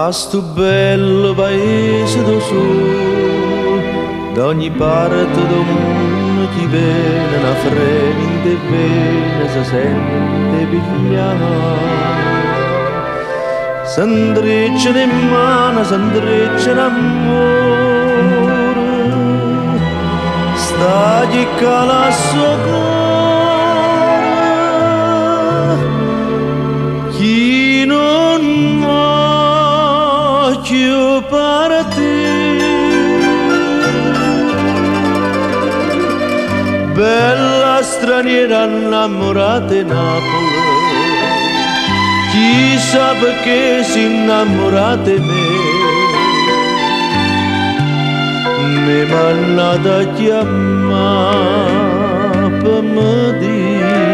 A sto bello paese do sole, da ogni parte del mondo chi viene una fremita e bene si sente pigliare. S'intrecciano in mano, s'intrecciano amore, sta chi cala suo cuore, chi non voglio partire. Bella straniera innamorata di Napoli, chissà perché si innamora di me. Mi mannata a chiamare per me dire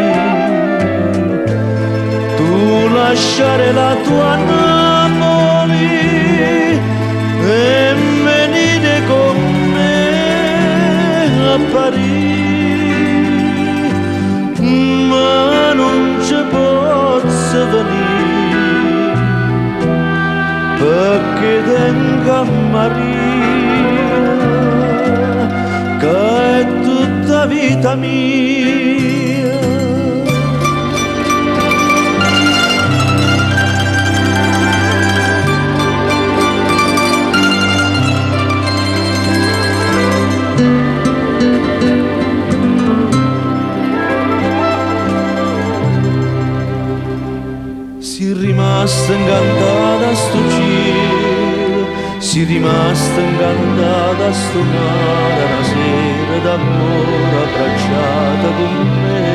tu lasciare la tua Napoli e venire con me a Parigi, ma non ci posso venire perché tengo a Maria che è tutta vita mia. Si rimasta incantata a sto cielo, si rimasta incantata a sto mare, una sera d'amore abbracciata con me.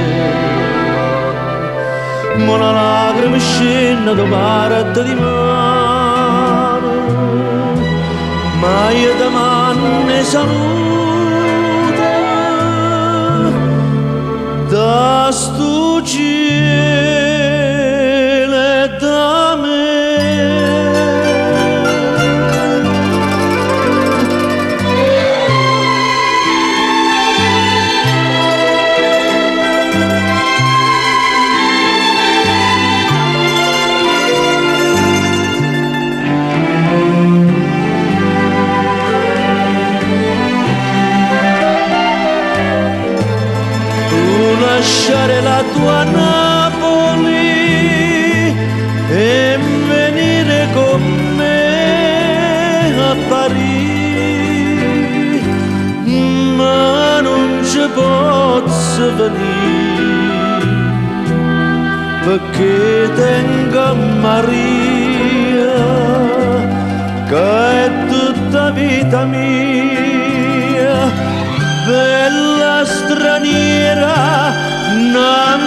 Ma una lacrima scende da parte di mare, ma io da manne saluta da sto cielo. Lasciare la tua Napoli e venire con me a Parigi, ma non ci posso venire perché tengo a Maria che è tutta vita mia. Bella straniera, non